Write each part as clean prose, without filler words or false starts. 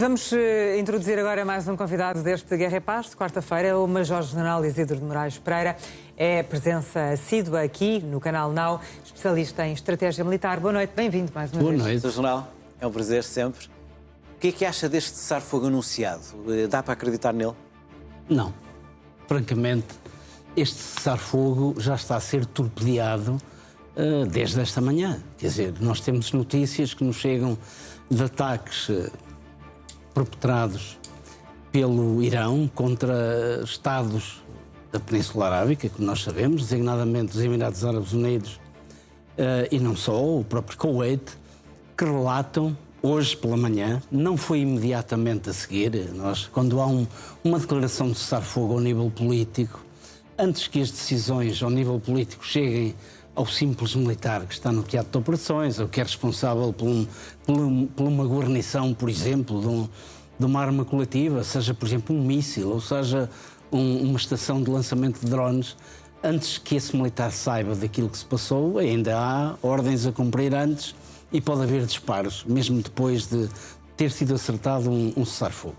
Vamos introduzir agora mais um convidado deste Guerra e Paz, de quarta-feira, o Major-General Isidro de Moraes Pereira. É presença assídua aqui no canal Now, especialista em estratégia militar. Boa noite, bem-vindo mais uma vez. Boa noite. Sr. General, é um prazer sempre. O que é que acha deste cessar-fogo anunciado? Dá para acreditar nele? Não. Francamente, este cessar-fogo já está a ser torpedeado desde esta manhã. Quer dizer, nós temos notícias que nos chegam de ataques perpetrados pelo Irão contra Estados da Península Arábica, que nós sabemos, designadamente os Emirados Árabes Unidos e não só, o próprio Kuwait, que relatam hoje pela manhã, não foi imediatamente a seguir, quando há uma declaração de cessar-fogo ao nível político, antes que as decisões ao nível político cheguem ao simples militar que está no teatro de operações, ou que é responsável por uma guarnição, por exemplo, de uma arma coletiva, seja, por exemplo, um míssil, ou seja, uma estação de lançamento de drones, antes que esse militar saiba daquilo que se passou, ainda há ordens a cumprir antes e pode haver disparos, mesmo depois de ter sido acertado um cessar-fogo.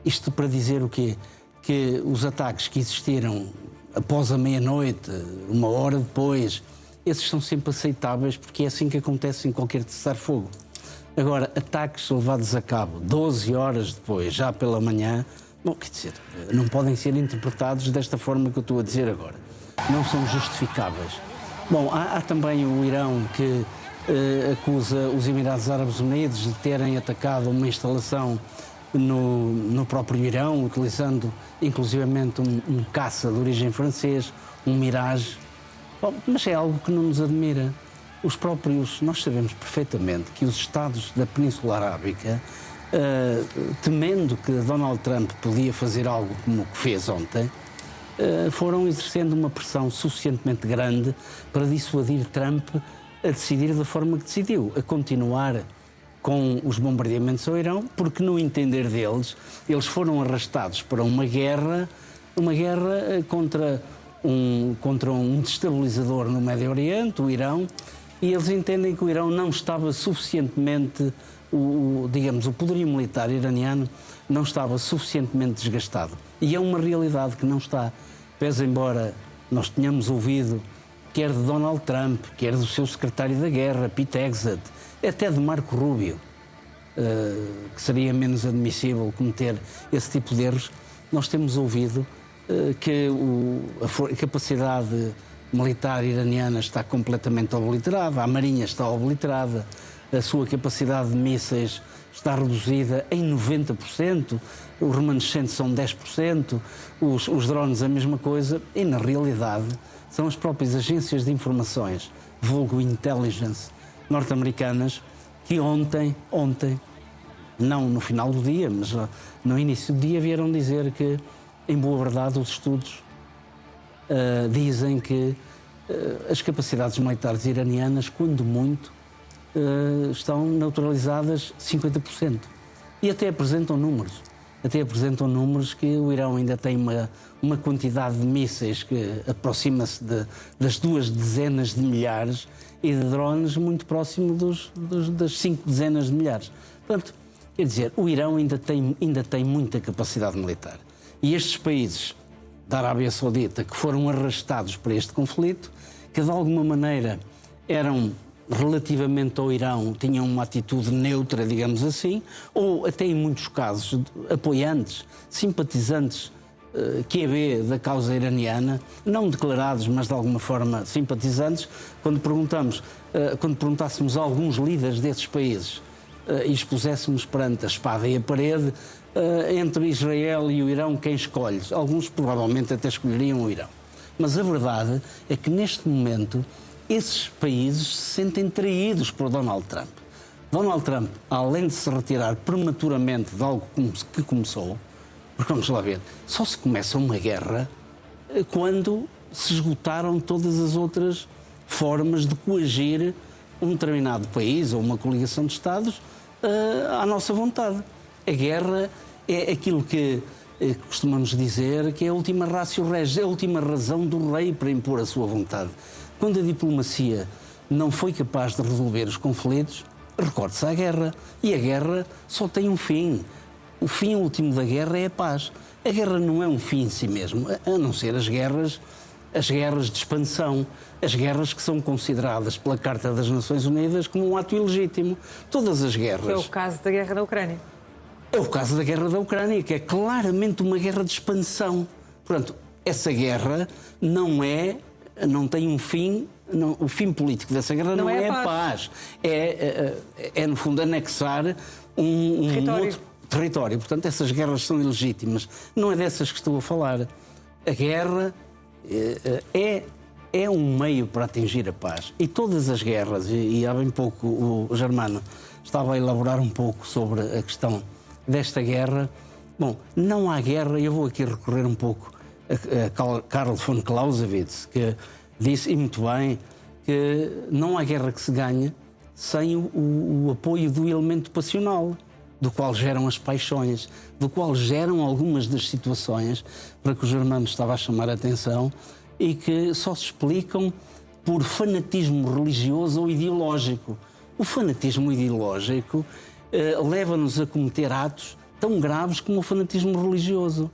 Isto para dizer o quê? Que os ataques que existiram após a meia-noite, uma hora depois, esses são sempre aceitáveis porque é assim que acontece em qualquer cessar-fogo. Agora, ataques levados a cabo 12 horas depois, já pela manhã, bom, quer dizer, não podem ser interpretados desta forma que eu estou a dizer agora. Não são justificáveis. Bom, há também o Irão que acusa os Emirados Árabes Unidos de terem atacado uma instalação no próprio Irão, utilizando inclusivamente um caça de origem francês, um Mirage. Bom, mas é algo que não nos admira. Nós sabemos perfeitamente que os Estados da Península Arábica, temendo que Donald Trump podia fazer algo como o que fez ontem, foram exercendo uma pressão suficientemente grande para dissuadir Trump a decidir da forma que decidiu, a continuar com os bombardeamentos ao Irão, porque no entender deles, eles foram arrastados para uma guerra contra um destabilizador no Médio Oriente, o Irão, e eles entendem que o Irão não estava suficientemente, o poderio militar iraniano não estava suficientemente desgastado. E é uma realidade que não está. Pese embora nós tenhamos ouvido, quer de Donald Trump, quer do seu secretário da Guerra, Pete Hegseth, até de Marco Rubio, que seria menos admissível cometer esse tipo de erros, nós temos ouvido que a capacidade militar iraniana está completamente obliterada, a marinha está obliterada, a sua capacidade de mísseis está reduzida em 90%, os remanescentes são 10%, os drones a mesma coisa, e na realidade são as próprias agências de informações, vulgo intelligence, norte-americanas, que ontem, não no final do dia, mas no início do dia, vieram dizer que, em boa verdade, os estudos dizem que as capacidades militares iranianas, quando muito, estão neutralizadas 50%. E até apresentam números que o Irão ainda tem uma quantidade de mísseis que aproxima-se das 2 dezenas de milhares e de drones muito próximo das 5 dezenas de milhares. Portanto, quer dizer, o Irão ainda tem muita capacidade militar. E estes países da Arábia Saudita que foram arrastados para este conflito, que de alguma maneira eram relativamente ao Irão, tinham uma atitude neutra, digamos assim, ou até em muitos casos apoiantes, simpatizantes QB da causa iraniana, não declarados, mas de alguma forma simpatizantes. Quando perguntássemos a alguns líderes desses países e expuséssemos perante a espada e a parede, entre Israel e o Irão, quem escolhe? Alguns provavelmente até escolheriam o Irão. Mas a verdade é que neste momento esses países se sentem traídos por Donald Trump. Donald Trump, além de se retirar prematuramente de algo que começou, porque vamos lá ver, só se começa uma guerra quando se esgotaram todas as outras formas de coagir um determinado país ou uma coligação de Estados à nossa vontade. A guerra é aquilo que costumamos dizer que é a última ratio regis, a última razão do rei para impor a sua vontade. Quando a diplomacia não foi capaz de resolver os conflitos, recorde-se à guerra. E a guerra só tem um fim. O fim último da guerra é a paz. A guerra não é um fim em si mesmo, a não ser as guerras de expansão, as guerras que são consideradas pela Carta das Nações Unidas como um ato ilegítimo. Todas as guerras. É o caso da guerra da Ucrânia. É o caso da guerra da Ucrânia, que é claramente uma guerra de expansão. Portanto, essa guerra não tem um fim, o fim político dessa guerra não é a paz. No fundo, anexar um outro território. Portanto, essas guerras são ilegítimas. Não é dessas que estou a falar. A guerra é um meio para atingir a paz. E todas as guerras, e há bem pouco o Germano estava a elaborar um pouco sobre a questão desta guerra. Bom, não há guerra, eu vou aqui recorrer um pouco a Karl von Clausewitz, que disse, e muito bem, que não há guerra que se ganhe sem o apoio do elemento passional, do qual geram as paixões, do qual geram algumas das situações para que o Germano estava a chamar a atenção e que só se explicam por fanatismo religioso ou ideológico. O fanatismo ideológico leva-nos a cometer atos tão graves como o fanatismo religioso.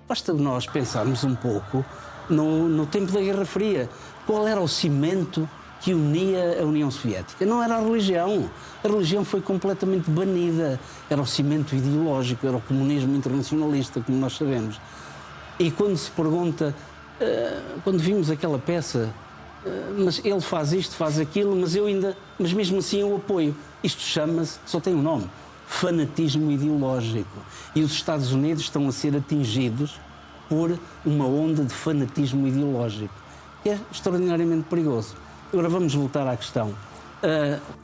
Basta nós pensarmos um pouco no tempo da Guerra Fria. Qual era o cimento que unia a União Soviética? Não era a religião. A religião foi completamente banida. Era o cimento ideológico, era o comunismo internacionalista, como nós sabemos. E quando se pergunta, quando vimos aquela peça, mas ele faz isto, faz aquilo, mas mesmo assim eu apoio. Isto chama-se, só tem um nome, fanatismo ideológico. E os Estados Unidos estão a ser atingidos por uma onda de fanatismo ideológico, que é extraordinariamente perigoso. Agora vamos voltar à questão.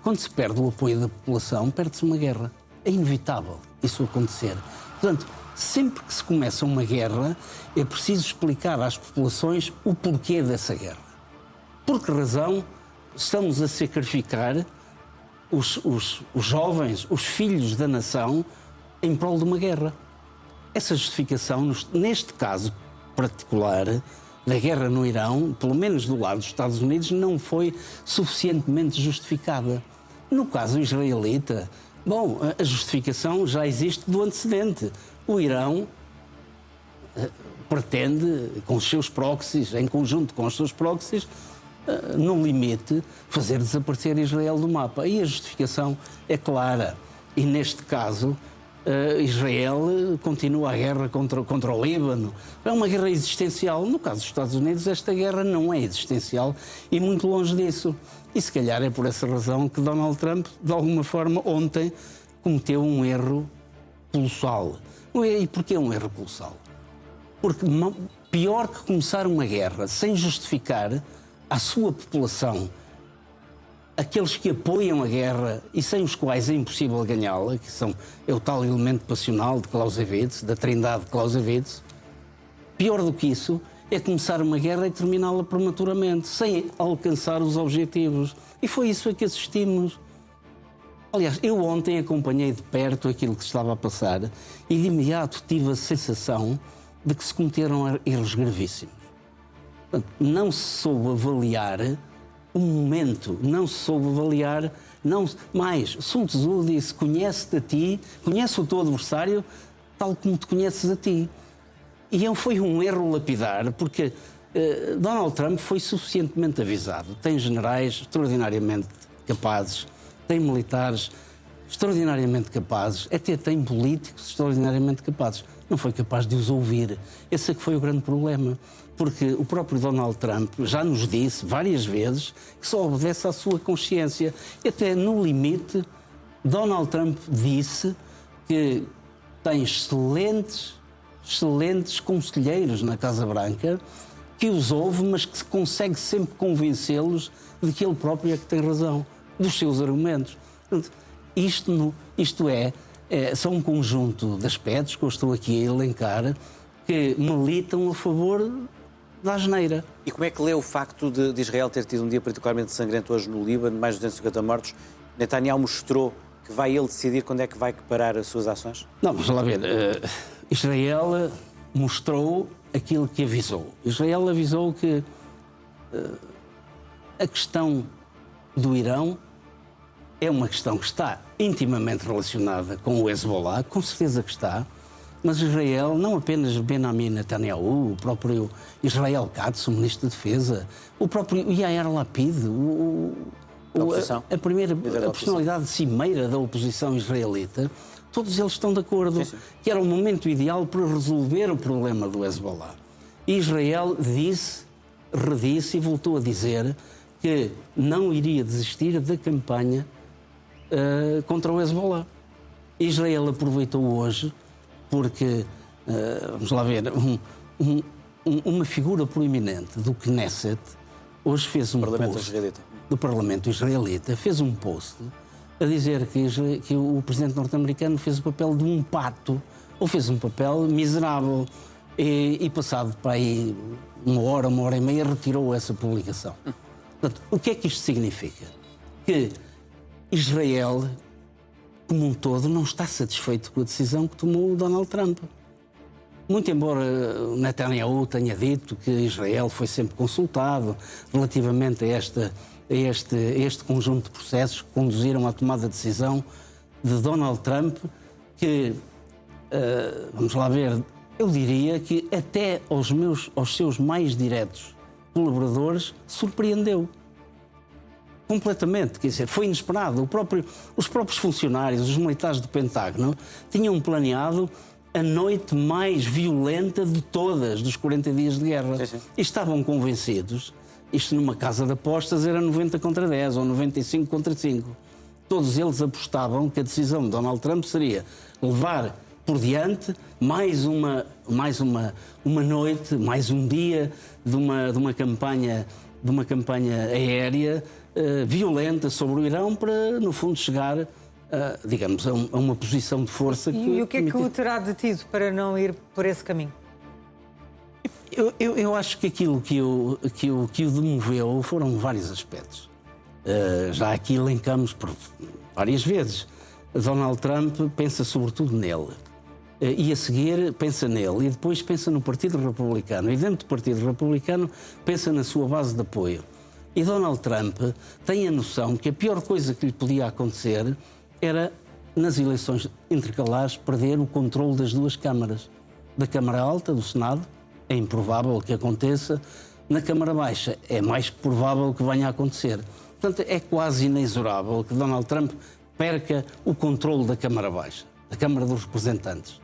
Quando se perde o apoio da população, perde-se uma guerra. É inevitável isso acontecer. Portanto, sempre que se começa uma guerra, é preciso explicar às populações o porquê dessa guerra. Por que razão estamos a sacrificar os jovens, os filhos da nação, em prol de uma guerra? Essa justificação, neste caso particular, da guerra no Irão, pelo menos do lado dos Estados Unidos, não foi suficientemente justificada. No caso israelita, bom, a justificação já existe do antecedente. O Irão pretende, com os seus proxies, em conjunto com os seus proxies, no limite, fazer desaparecer Israel do mapa. E a justificação é clara. E neste caso, Israel continua a guerra contra o Líbano. É uma guerra existencial. No caso dos Estados Unidos, esta guerra não é existencial e muito longe disso. E se calhar é por essa razão que Donald Trump, de alguma forma, ontem cometeu um erro colossal. E porquê um erro colossal? Porque pior que começar uma guerra sem justificar à sua população aqueles que apoiam a guerra e sem os quais é impossível ganhá-la, que é o tal elemento passional de Clausewitz, da trindade de Clausewitz. Pior do que isso é começar uma guerra e terminá-la prematuramente, sem alcançar os objetivos. E foi isso a que assistimos. Aliás, eu ontem acompanhei de perto aquilo que se estava a passar e de imediato tive a sensação de que se cometeram erros gravíssimos. Portanto, não se soube avaliar o momento, não se soube avaliar, Sun Tzu disse, conhece-te a ti, conhece o teu adversário tal como te conheces a ti. E foi um erro lapidar, porque Donald Trump foi suficientemente avisado. Tem generais extraordinariamente capazes, tem militares extraordinariamente capazes, até tem políticos extraordinariamente capazes. Não foi capaz de os ouvir. Esse é que foi o grande problema. Porque o próprio Donald Trump já nos disse várias vezes que só obedece à sua consciência. E até no limite, Donald Trump disse que tem excelentes conselheiros na Casa Branca, que os ouve, mas que consegue sempre convencê-los de que ele próprio é que tem razão, dos seus argumentos. Portanto, são um conjunto de aspectos que eu estou aqui a elencar que militam a favor da asneira. E como é que lê o facto de Israel ter tido um dia particularmente sangrento hoje no Líbano, mais de 250 mortos? Netanyahu mostrou que vai ele decidir quando é que vai parar as suas ações? Não, vamos lá ver. Israel mostrou aquilo que avisou. Israel avisou que a questão do Irão é uma questão que está intimamente relacionada com o Hezbollah, com certeza que está, mas Israel, não apenas Benjamin Netanyahu, o próprio Israel Katz, o Ministro de Defesa, o próprio Yair Lapid, a personalidade cimeira da oposição israelita, todos eles estão de acordo que era o momento ideal para resolver o problema do Hezbollah. E Israel redisse e voltou a dizer que não iria desistir da campanha contra o Hezbollah. Israel aproveitou hoje porque, vamos lá ver, uma figura proeminente do Knesset hoje fez um post do Parlamento Israelita, fez um post a dizer que o presidente norte-americano fez o papel de um pato, ou fez um papel miserável, e passado para aí uma hora e meia, retirou essa publicação. Portanto, o que é que isto significa? Que Israel, como um todo, não está satisfeito com a decisão que tomou o Donald Trump. Muito embora Netanyahu tenha dito que Israel foi sempre consultado relativamente a este conjunto de processos que conduziram à tomada de decisão de Donald Trump, que, vamos lá ver, eu diria que até aos seus mais diretos colaboradores surpreendeu. Completamente, quer dizer, foi inesperado. Os próprios funcionários, os militares do Pentágono, tinham planeado a noite mais violenta de todas, dos 40 dias de guerra. Sim. E estavam convencidos, isto numa casa de apostas era 90 contra 10 ou 95 contra 5. Todos eles apostavam que a decisão de Donald Trump seria levar por diante mais uma noite, mais um dia de uma campanha aérea violenta sobre o Irão para, no fundo, chegar digamos, a uma posição de força que... E o que é que o terá detido para não ir por esse caminho? Eu acho que aquilo que o demoveu foram vários aspectos. Já aqui elencamos por várias vezes. Donald Trump pensa sobretudo nele. E a seguir pensa nele. E depois pensa no Partido Republicano. E dentro do Partido Republicano pensa na sua base de apoio. E Donald Trump tem a noção que a pior coisa que lhe podia acontecer era, nas eleições intercalares, perder o controle das duas câmaras. Da Câmara Alta, do Senado, é improvável que aconteça. Na Câmara Baixa, é mais que provável que venha a acontecer. Portanto, é quase inexorável que Donald Trump perca o controle da Câmara Baixa, da Câmara dos Representantes.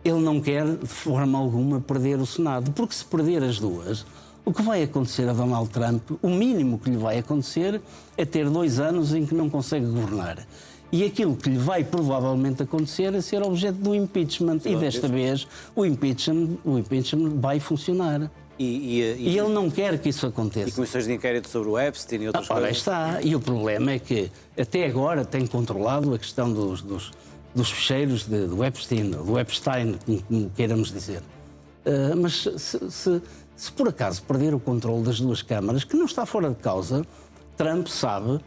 Ele não quer, de forma alguma, perder o Senado, porque se perder as duas, o que vai acontecer a Donald Trump, o mínimo que lhe vai acontecer é ter 2 anos em que não consegue governar. E aquilo que lhe vai provavelmente acontecer é ser objeto do impeachment. E desta vez o impeachment vai funcionar. E ele não quer que isso aconteça. E comissões de inquérito sobre o Epstein e outras coisas. Ora, está. E o problema é que até agora tem controlado a questão dos fecheiros do Epstein, como queiramos dizer. Mas se por acaso perder o controle das duas câmaras, que não está fora de causa, Trump sabe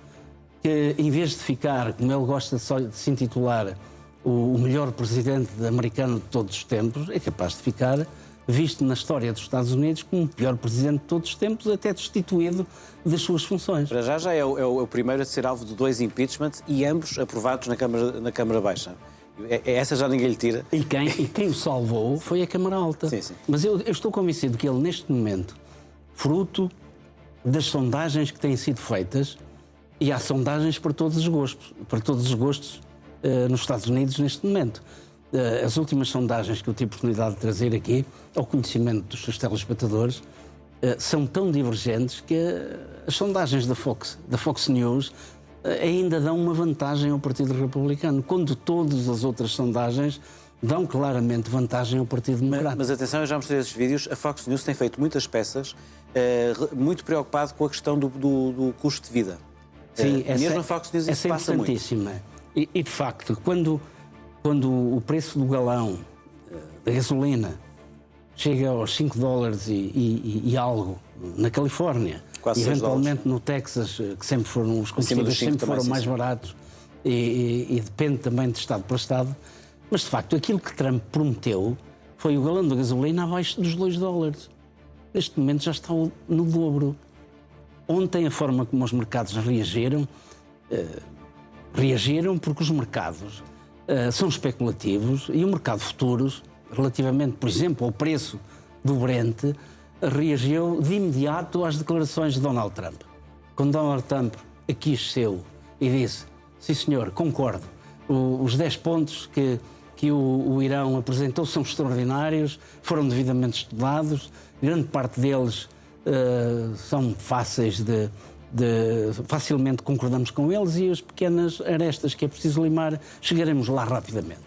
que, em vez de ficar, como ele gosta de se intitular, o melhor presidente americano de todos os tempos, é capaz de ficar visto na história dos Estados Unidos como o pior presidente de todos os tempos, até destituído das suas funções. Para já é o primeiro a ser alvo de 2 impeachments e ambos aprovados na Câmara Baixa. Essa já ninguém lhe tira. E quem o salvou foi a Câmara Alta. Sim. Mas eu estou convencido que ele, neste momento, fruto das sondagens que têm sido feitas, e há sondagens para todos os gostos nos Estados Unidos neste momento. As últimas sondagens que eu tive a oportunidade de trazer aqui, ao conhecimento dos seus telespectadores, são tão divergentes que as sondagens da Fox News ainda dão uma vantagem ao Partido Republicano, quando todas as outras sondagens dão claramente vantagem ao Partido Democrata. Mas atenção, eu já mostrei esses vídeos, a Fox News tem feito muitas peças muito preocupado com a questão do custo de vida. Sim, mesmo a Fox News isso passa muito. E de facto, quando o preço do galão da gasolina chega aos $5 e algo na Califórnia, eventualmente no Texas, que sempre foram os combustíveis sempre foram mais baratos e depende também de estado para estado, mas de facto aquilo que Trump prometeu foi o galão da gasolina abaixo dos $2. Neste momento já está no dobro. Ontem a forma como os mercados reagiram Reagiram porque os mercados são especulativos e o mercado futuros, relativamente, por exemplo, ao preço do Brent, reagiu de imediato às declarações de Donald Trump. Quando Donald Trump aqueceu e disse: sim senhor, concordo, os 10 pontos que o Irão apresentou são extraordinários, foram devidamente estudados, grande parte deles são fáceis facilmente concordamos com eles, e as pequenas arestas que é preciso limar, chegaremos lá rapidamente.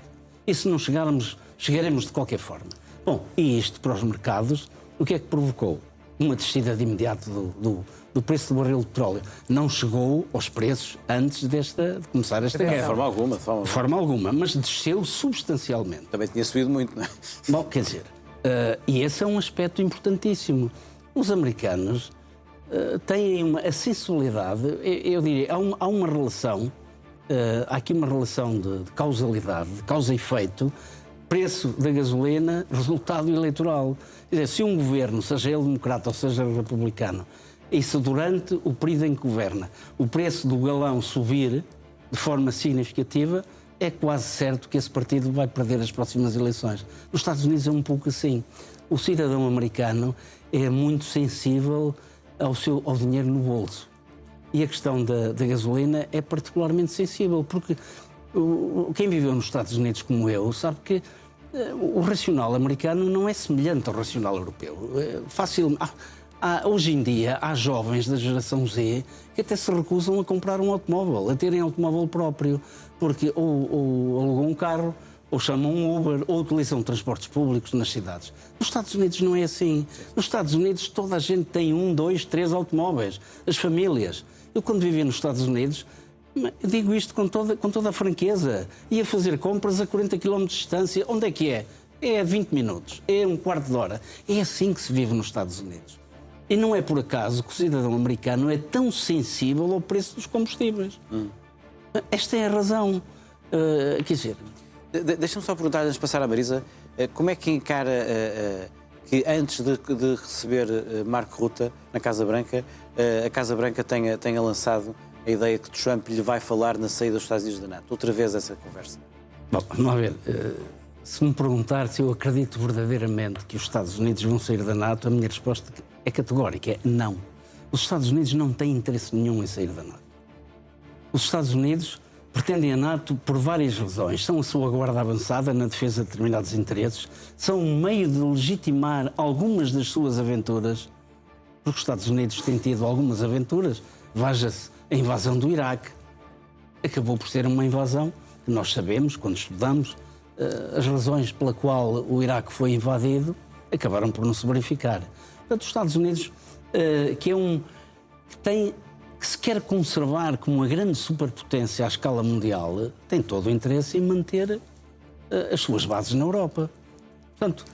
E se não chegarmos, chegaremos de qualquer forma. Bom, e isto para os mercados, o que é que provocou? Uma descida de imediato do preço do barril de petróleo. Não chegou aos preços antes de começar esta guerra. De forma alguma. De forma alguma, mas desceu substancialmente. Também tinha subido muito, não é? Bom, quer dizer, e esse é um aspecto importantíssimo. Os americanos têm a sensibilidade, eu diria, há uma relação, há aqui uma relação de causalidade, de causa e efeito, preço da gasolina, resultado eleitoral. Quer dizer, se um governo, seja ele democrata ou seja republicano, e se durante o período em que governa o preço do galão subir de forma significativa, é quase certo que esse partido vai perder as próximas eleições. Nos Estados Unidos é um pouco assim. O cidadão americano é muito sensível ao dinheiro no bolso. E a questão da gasolina é particularmente sensível, porque quem viveu nos Estados Unidos como eu sabe que o racional americano não é semelhante ao racional europeu. Hoje em dia há jovens da geração Z que até se recusam a comprar um automóvel, a terem automóvel próprio, porque ou alugam um carro, ou chamam um Uber, ou utilizam transportes públicos nas cidades. Nos Estados Unidos não é assim. Nos Estados Unidos toda a gente tem 1, 2, 3 automóveis, as famílias. Eu, quando vivia nos Estados Unidos, digo isto com toda a franqueza, ia fazer compras a 40 km de distância. Onde é que é? É a 20 minutos, é um quarto de hora. É assim que se vive nos Estados Unidos. E não é por acaso que o cidadão americano é tão sensível ao preço dos combustíveis. Esta é a razão. Quer dizer... Deixa-me só perguntar, antes de passar à Marisa, como é que encara que antes de receber Marco Rutte na Casa Branca, a Casa Branca tenha lançado a ideia que Trump lhe vai falar na saída dos Estados Unidos da NATO? Outra vez essa conversa. Bom, vamos ver. Se me perguntar se eu acredito verdadeiramente que os Estados Unidos vão sair da NATO, a minha resposta é categórica, é não. Os Estados Unidos não têm interesse nenhum em sair da NATO. Os Estados Unidos pretendem a NATO por várias razões. São a sua guarda avançada na defesa de determinados interesses, são um meio de legitimar algumas das suas aventuras, porque os Estados Unidos têm tido algumas aventuras. Veja-se a invasão do Iraque. Acabou por ser uma invasão que nós sabemos, quando estudamos, as razões pela qual o Iraque foi invadido acabaram por não se verificar. Portanto, os Estados Unidos, que se quer conservar como uma grande superpotência à escala mundial, tem todo o interesse em manter as suas bases na Europa. Portanto,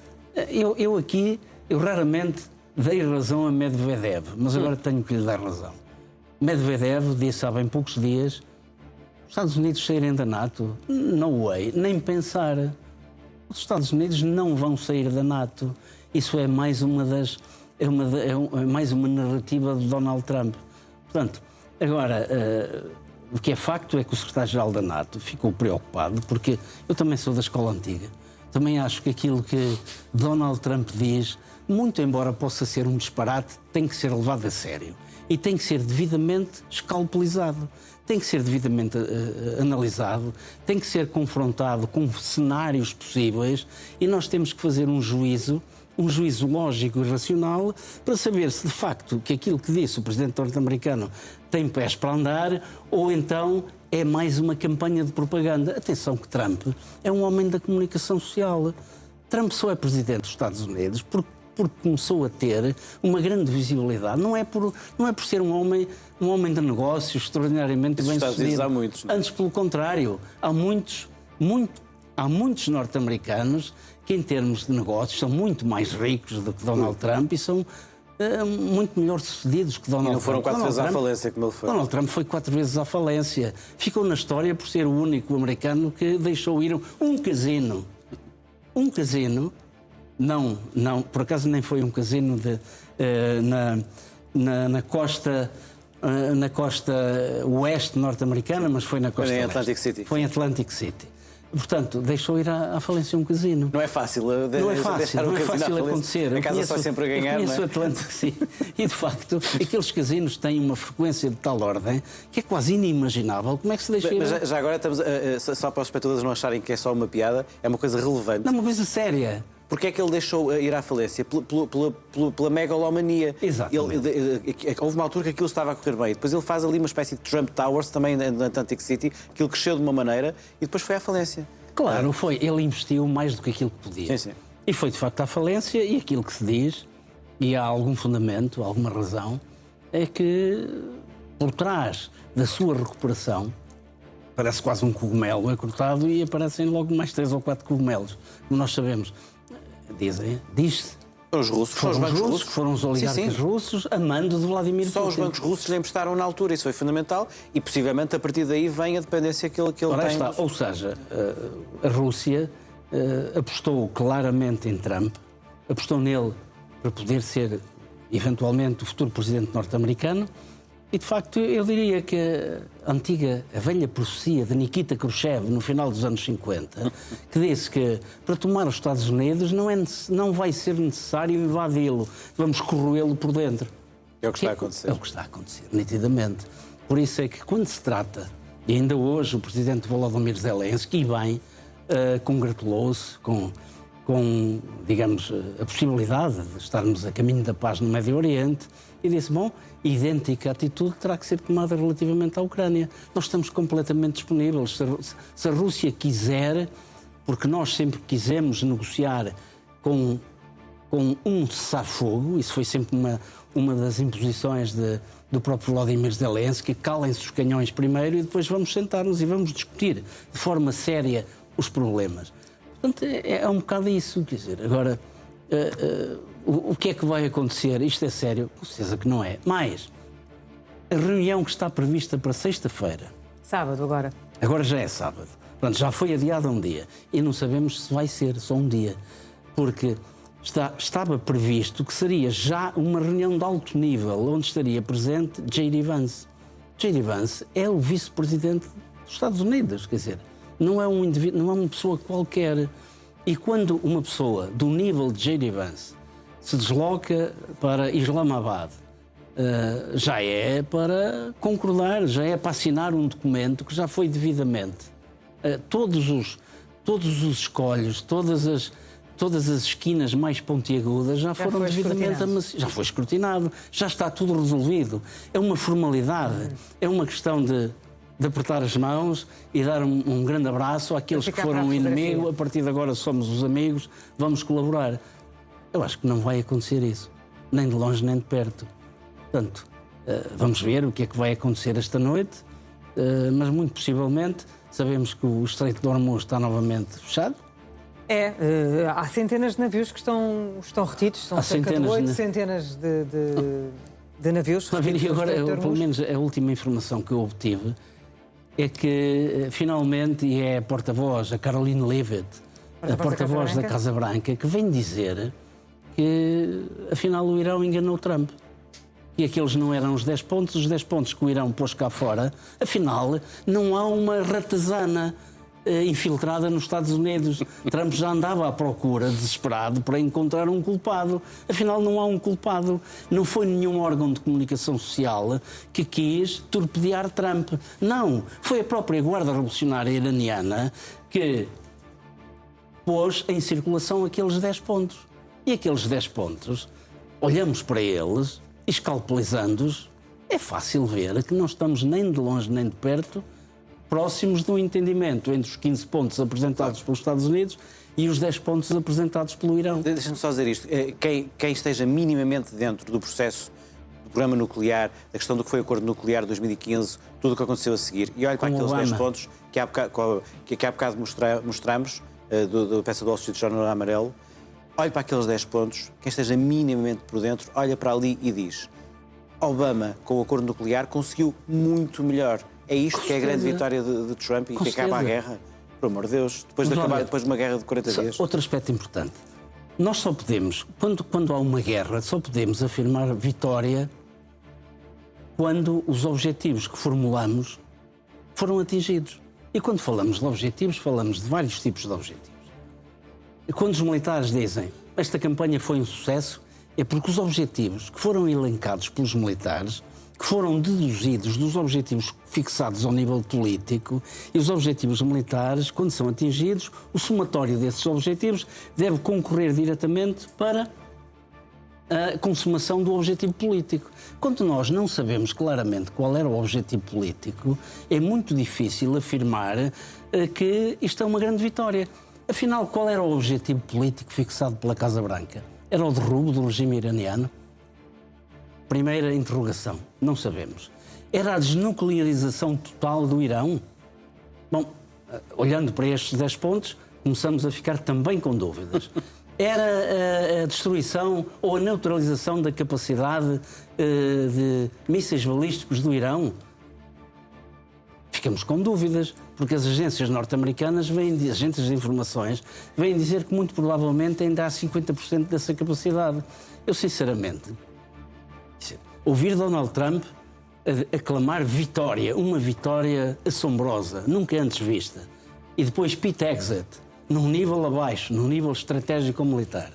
eu raramente dei razão a Medvedev, mas agora tenho que lhe dar razão. Medvedev disse há bem poucos dias: os Estados Unidos saírem da NATO? No way, nem pensar. Os Estados Unidos não vão sair da NATO. Isso é mais uma mais uma narrativa de Donald Trump. Portanto, agora, o que é facto é que o secretário-geral da NATO ficou preocupado, porque eu também sou da escola antiga. Também acho que aquilo que Donald Trump diz, muito embora possa ser um disparate, tem que ser levado a sério. E tem que ser devidamente escalpelizado, tem que ser devidamente analisado, tem que ser confrontado com cenários possíveis, e nós temos que fazer um juízo lógico e racional para saber se de facto que aquilo que disse o presidente norte-americano tem pés para andar, ou então é mais uma campanha de propaganda. Atenção que Trump é um homem da comunicação social. Trump só é presidente dos Estados Unidos porque começou a ter uma grande visibilidade. Não é por ser um homem de negócios extraordinariamente bem-sucedido. Há muitos, não é? Antes, pelo contrário, há muitos norte-americanos que, em termos de negócios, são muito mais ricos do que Donald Trump e são muito melhor sucedidos que Donald Trump. E não foram 4 vezes à falência, como ele foi. Donald Trump foi 4 vezes à falência. Ficou na história por ser o único americano que deixou ir um casino. Um casino, não, por acaso nem foi um casino na costa na costa oeste norte-americana, mas foi na costa Foi em leste. Atlantic City. Foi em Atlantic City. Portanto, deixou ir à falência um casino. Não é fácil, Não é fácil acontecer. A casa só sempre a ganhar, eu não conheço é? o Atlântico, sim. E, de facto, aqueles casinos têm uma frequência de tal ordem que é quase inimaginável. Como é que se deixa ir? Mas já agora estamos, só para os espectadores não acharem que é só uma piada, é uma coisa relevante. Não, uma coisa séria. Porque é que ele deixou ir à falência? Pela megalomania. Exatamente. Houve uma altura que aquilo estava a correr bem. Depois ele faz ali uma espécie de Trump Towers, também na Atlantic City, que ele cresceu de uma maneira e depois foi à falência. Claro, foi. Ele investiu mais do que aquilo que podia. Sim. E foi, de facto, à falência. E aquilo que se diz, e há algum fundamento, alguma razão, é que por trás da sua recuperação, parece quase um cogumelo, é cortado e aparecem logo mais 3 ou 4 cogumelos. Como nós sabemos, diz-se. Foram os russos. Foram os russos, foram os oligarcas russos, a mando de Vladimir Putin. Só os bancos russos lhe emprestaram na altura, isso foi fundamental, e possivelmente a partir daí vem a dependência que ele Ora, tem. está. Ou seja, a Rússia apostou claramente em Trump, apostou nele para poder ser, eventualmente, o futuro presidente norte-americano, e, de facto, eu diria que a velha profecia de Nikita Khrushchev, no final dos anos 50, que disse que para tomar os Estados Unidos não vai ser necessário invadi-lo, vamos corroê-lo por dentro. É o que está a acontecer. É o que está a acontecer, nitidamente. Por isso é que, quando se trata, e ainda hoje o presidente Volodymyr Zelensky, bem, congratulou-se com, digamos, a possibilidade de estarmos a caminho da paz no Médio Oriente, e disse, bom, idêntica atitude terá que ser tomada relativamente à Ucrânia. Nós estamos completamente disponíveis. Se a Rússia quiser, porque nós sempre quisemos negociar com um cessar-fogo, isso foi sempre uma das imposições do próprio Volodymyr Zelensky, calem-se os canhões primeiro e depois vamos sentar-nos e vamos discutir de forma séria os problemas. Portanto, é um bocado isso, quer dizer, agora... O que é que vai acontecer? Isto é sério? Com certeza que não é. Mas a reunião que está prevista para sexta-feira... Sábado agora. Agora já é sábado. Portanto, já foi adiada um dia. E não sabemos se vai ser só um dia. Porque estava previsto que seria já uma reunião de alto nível, onde estaria presente J.D. Vance. J.D. Vance é o vice-presidente dos Estados Unidos, quer dizer, não é um indivíduo, não é uma pessoa qualquer. E quando uma pessoa do nível de J.D. Vance se desloca para Islamabad, já é para concordar, já é para assinar um documento que já foi devidamente. Todos os escolhos, todas as esquinas mais pontiagudas já foram devidamente já foi escrutinado, já está tudo resolvido. É uma formalidade, é uma questão de apertar as mãos e dar um grande abraço àqueles que foram o inimigo. A partir de agora somos os amigos, vamos colaborar. Eu acho que não vai acontecer isso, nem de longe nem de perto. Portanto, vamos ver o que é que vai acontecer esta noite, mas muito possivelmente sabemos que o Estreito de Hormuz está novamente fechado. Há centenas de navios que estão retidos, são cerca de 8 centenas de navios retidos. E agora, pelo menos a última informação que eu obtive é que, finalmente, e é a porta-voz, a Caroline Leavitt, a porta-voz da Casa Branca, que vem dizer que, afinal, o Irão enganou Trump. E aqueles não eram os 10 pontos que o Irão pôs cá fora, afinal, não há uma ratazana infiltrada nos Estados Unidos. Trump já andava à procura, desesperado, para encontrar um culpado. Afinal, não há um culpado. Não foi nenhum órgão de comunicação social que quis torpedear Trump. Não, foi a própria Guarda Revolucionária Iraniana que pôs em circulação aqueles 10 pontos. E aqueles 10 pontos, olhamos para eles, escalpelizando-os, é fácil ver que não estamos nem de longe nem de perto próximos do entendimento entre os 15 pontos apresentados pelos Estados Unidos e os 10 pontos apresentados pelo Irão. Deixa-me só dizer isto. Quem esteja minimamente dentro do processo do programa nuclear, da questão do que foi o acordo nuclear de 2015, tudo o que aconteceu a seguir, e olha para aqueles 10 pontos que há bocado mostramos, da peça do Wall Street Journal amarelo, olhe para aqueles 10 pontos, quem esteja minimamente por dentro, olha para ali e diz: Obama, com o acordo nuclear, conseguiu muito melhor. É isto que é a grande vitória de Trump e que acaba a guerra? Por amor de Deus, depois de uma guerra de 40 dias. Outro aspecto importante. Nós só podemos, quando há uma guerra, só podemos afirmar vitória quando os objetivos que formulamos foram atingidos. E quando falamos de objetivos, falamos de vários tipos de objetivos. E quando os militares dizem esta campanha foi um sucesso, é porque os objetivos que foram elencados pelos militares, que foram deduzidos dos objetivos fixados ao nível político, e os objetivos militares, quando são atingidos, o somatório desses objetivos deve concorrer diretamente para a consumação do objetivo político. Quando nós não sabemos claramente qual era o objetivo político, é muito difícil afirmar que isto é uma grande vitória. Afinal, qual era o objetivo político fixado pela Casa Branca? Era o derrubo do regime iraniano? Primeira interrogação, não sabemos. Era a desnuclearização total do Irão? Bom, olhando para estes 10 pontos, começamos a ficar também com dúvidas. Era a destruição ou a neutralização da capacidade de mísseis balísticos do Irão? Ficamos com dúvidas, porque as agências norte-americanas, agências de informações, vêm dizer que muito provavelmente ainda há 50% dessa capacidade. Eu, sinceramente, ouvir Donald Trump aclamar vitória, uma vitória assombrosa, nunca antes vista, e depois Pete Hegseth, num nível abaixo, num nível estratégico-militar,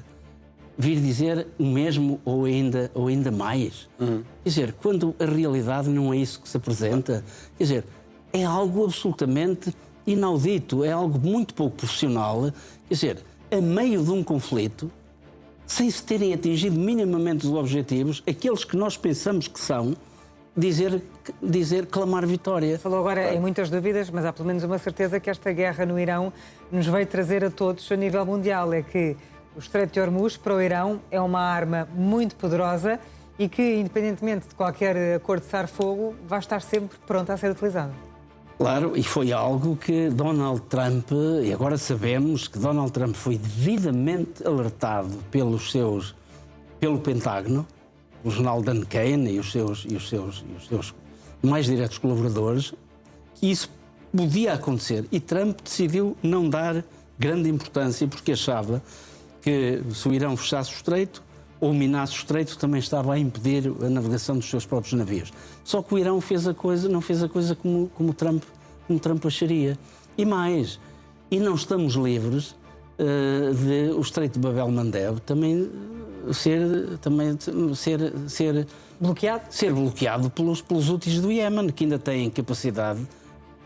vir dizer o mesmo ou ainda mais. Quer dizer, quando a realidade não é isso que se apresenta, quer dizer, é algo absolutamente inaudito, é algo muito pouco profissional, quer dizer, a meio de um conflito, sem se terem atingido minimamente os objetivos, aqueles que nós pensamos que são, clamar vitória. Falou agora em muitas dúvidas, mas há pelo menos uma certeza que esta guerra no Irão nos veio trazer a todos a nível mundial. É que o Estreito de Hormuz para o Irão é uma arma muito poderosa e que, independentemente de qualquer acordo de cessar-fogo, vai estar sempre pronta a ser utilizado. Claro, e foi algo que Donald Trump, e agora sabemos que Donald Trump foi devidamente alertado pelo Pentágono, o general Dan Kane e os seus mais diretos colaboradores, que isso podia acontecer. E Trump decidiu não dar grande importância, porque achava que se o Irão fechasse o estreito ou minasse o estreito, também estava a impedir a navegação dos seus próprios navios. Só que o Irão não fez a coisa como Trump acharia. E mais, e não estamos livres de o estreito de Bab el-Mandeb também ser bloqueado pelos Houthis do Iémen, que ainda têm capacidade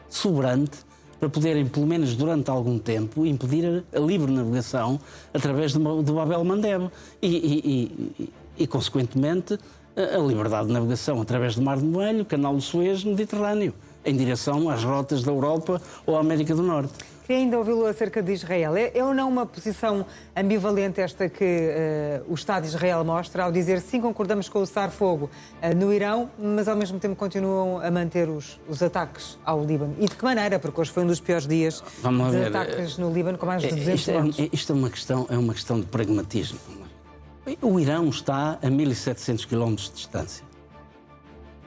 soberante para poderem, pelo menos durante algum tempo, impedir a livre navegação através do Bab el-Mandeb e, consequentemente, a liberdade de navegação através do Mar Vermelho, Canal do Suez, Mediterrâneo, em direção às rotas da Europa ou à América do Norte. Queria ainda ouvi-lo acerca de Israel. É ou não uma posição ambivalente esta que o Estado de Israel mostra ao dizer sim, concordamos com o cessar-fogo no Irão, mas ao mesmo tempo continuam a manter os ataques ao Líbano? E de que maneira? Porque hoje foi um dos piores dias de ataques no Líbano, com mais de 200 mortos. Isto é uma questão de pragmatismo. O Irão está a 1.700 km de distância.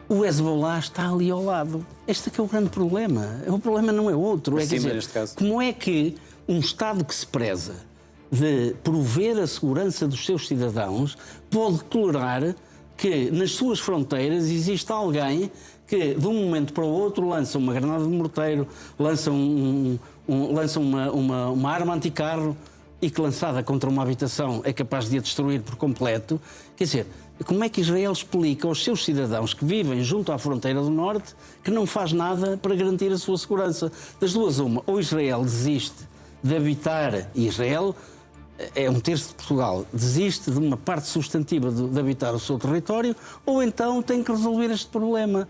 O Hezbollah está ali ao lado. Este é que é o grande problema. O problema não é outro. É dizer, como é que um Estado que se preza de prover a segurança dos seus cidadãos pode tolerar que nas suas fronteiras existe alguém que de um momento para o outro lança uma granada de morteiro, lança uma arma anticarro e que lançada contra uma habitação é capaz de a destruir por completo? Quer dizer, como é que Israel explica aos seus cidadãos que vivem junto à fronteira do Norte que não faz nada para garantir a sua segurança? Das duas, uma, ou Israel desiste de habitar, e Israel é um terço de Portugal, desiste de uma parte substantiva de habitar o seu território, ou então tem que resolver este problema.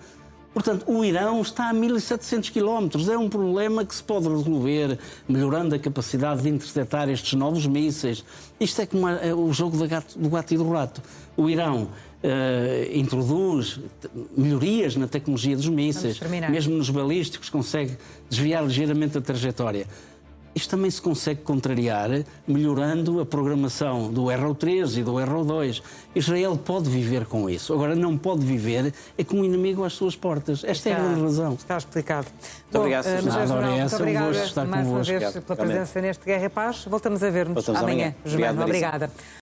Portanto, o Irão está a 1.700 km. É um problema que se pode resolver melhorando a capacidade de interceptar estes novos mísseis. Isto é como o jogo do gato e do rato. O Irão introduz melhorias na tecnologia dos mísseis, mesmo nos balísticos consegue desviar ligeiramente a trajetória. Isto também se consegue contrariar melhorando a programação do RO3 e do RO2. Israel pode viver com isso. Agora, não pode viver com o inimigo às suas portas. Esta é a grande razão. Está explicado. Muito obrigado, Sr. Muito obrigada mais uma vez pela presença neste Guerra e Paz. Voltamos a ver-nos amanhã. Obrigada.